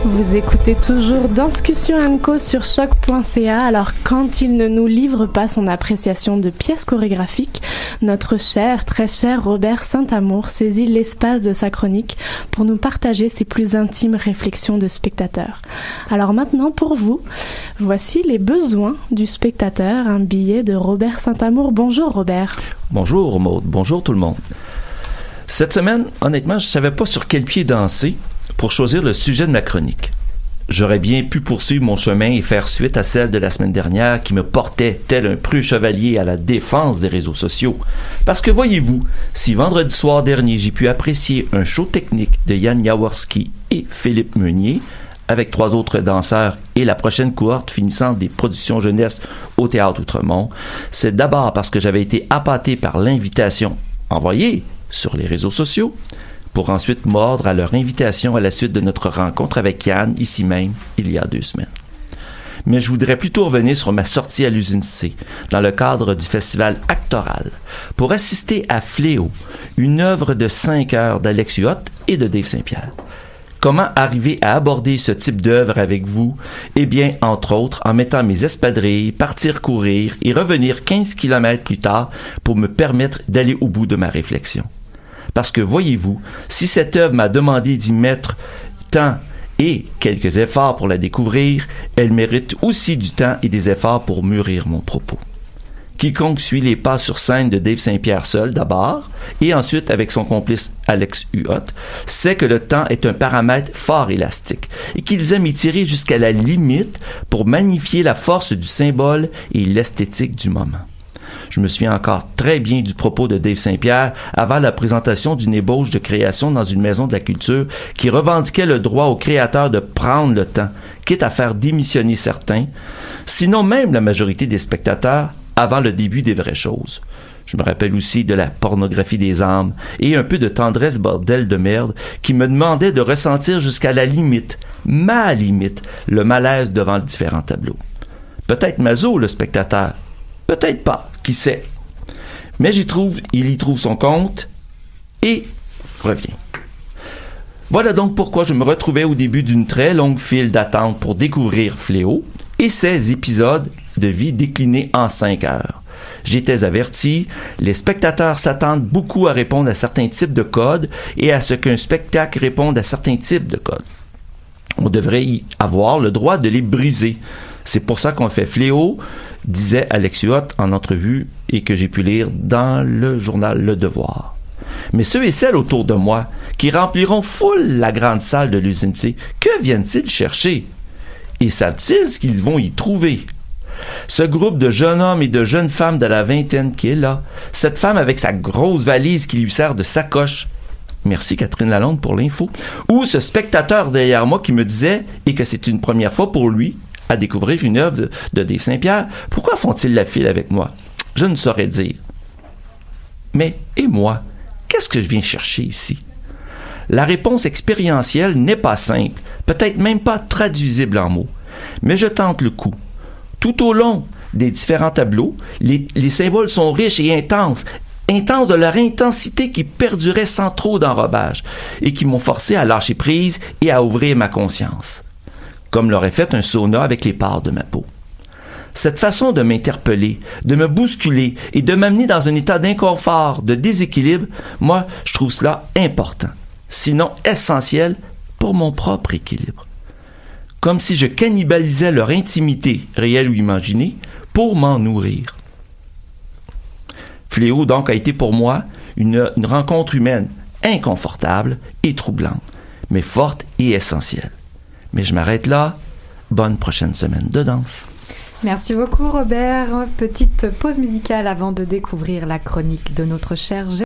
Vous écoutez toujours Danscussion & Co sur choc.ca. Alors, quand il ne nous livre pas son appréciation de pièces chorégraphiques, notre cher, très cher Robert Saint-Amour saisit l'espace de sa chronique pour nous partager ses plus intimes réflexions de spectateur. Alors maintenant, pour vous, voici les besoins du spectateur, un billet de Robert Saint-Amour. Bonjour Robert. Bonjour Maude, bonjour tout le monde. Cette semaine, honnêtement, je ne savais pas sur quel pied danser pour choisir le sujet de ma chronique. J'aurais bien pu poursuivre mon chemin et faire suite à celle de la semaine dernière qui me portait tel un preux chevalier à la défense des réseaux sociaux. Parce que voyez-vous, si vendredi soir dernier j'ai pu apprécier un show technique de Yann Jaworski et Philippe Meunier, avec 3 autres danseurs et la prochaine cohorte finissant des productions jeunesse au Théâtre Outremont, c'est d'abord parce que j'avais été appâté par l'invitation envoyée sur les réseaux sociaux, pour ensuite mordre à leur invitation à la suite de notre rencontre avec Yann, ici même, il y a 2 semaines. Mais je voudrais plutôt revenir sur ma sortie à l'usine C, dans le cadre du festival Actoral, pour assister à Fléau, une œuvre de 5 heures d'Alex Huot et de Dave Saint-Pierre. Comment arriver à aborder ce type d'œuvre avec vous? Eh bien, entre autres, en mettant mes espadrilles, partir courir et revenir 15 km plus tard pour me permettre d'aller au bout de ma réflexion. Parce que, voyez-vous, si cette œuvre m'a demandé d'y mettre temps et quelques efforts pour la découvrir, elle mérite aussi du temps et des efforts pour mûrir mon propos. Quiconque suit les pas sur scène de Dave Saint-Pierre seul, d'abord, et ensuite avec son complice Alex Huot, sait que le temps est un paramètre fort élastique et qu'ils aiment y tirer jusqu'à la limite pour magnifier la force du symbole et l'esthétique du moment. Je me souviens encore très bien du propos de Dave Saint-Pierre avant la présentation d'une ébauche de création dans une maison de la culture qui revendiquait le droit aux créateurs de prendre le temps, quitte à faire démissionner certains, sinon même la majorité des spectateurs, avant le début des vraies choses. Je me rappelle aussi de la pornographie des âmes et un peu de tendresse bordel de merde qui me demandait de ressentir jusqu'à la limite, ma limite, le malaise devant les différents tableaux. Peut-être maso le spectateur, peut-être pas, qui sait. Mais il y trouve son compte et revient. Voilà donc pourquoi je me retrouvais au début d'une très longue file d'attente pour découvrir Fléau et ses épisodes de vie déclinés en 5 heures. J'étais averti, les spectateurs s'attendent beaucoup à répondre à certains types de codes et à ce qu'un spectacle réponde à certains types de codes. On devrait y avoir le droit de les briser. C'est pour ça qu'on fait Fléau, disait Alex Huot en entrevue et que j'ai pu lire dans le journal Le Devoir. Mais ceux et celles autour de moi, qui rempliront full la grande salle de l'usine C, que viennent-ils chercher? Et savent-ils ce qu'ils vont y trouver? Ce groupe de jeunes hommes et de jeunes femmes de la vingtaine qui est là, cette femme avec sa grosse valise qui lui sert de sacoche, merci Catherine Lalonde pour l'info, ou ce spectateur derrière moi qui me disait, et que c'est une première fois pour lui, à découvrir une œuvre de Dave Saint-Pierre, pourquoi font-ils la file avec moi? Je ne saurais dire. Mais, et moi, qu'est-ce que je viens chercher ici? La réponse expérientielle n'est pas simple, peut-être même pas traduisible en mots, mais je tente le coup. Tout au long des différents tableaux, les symboles sont riches et intenses de leur intensité qui perdurait sans trop d'enrobage et qui m'ont forcé à lâcher prise et à ouvrir ma conscience, comme l'aurait fait un sauna avec les pores de ma peau. Cette façon de m'interpeller, de me bousculer et de m'amener dans un état d'inconfort, de déséquilibre, moi, je trouve cela important, sinon essentiel pour mon propre équilibre. Comme si je cannibalisais leur intimité, réelle ou imaginée, pour m'en nourrir. Fléau, donc, a été pour moi une rencontre humaine inconfortable et troublante, mais forte et essentielle. Mais je m'arrête là. Bonne prochaine semaine de danse. Merci beaucoup, Robert. Petite pause musicale avant de découvrir la chronique de notre cher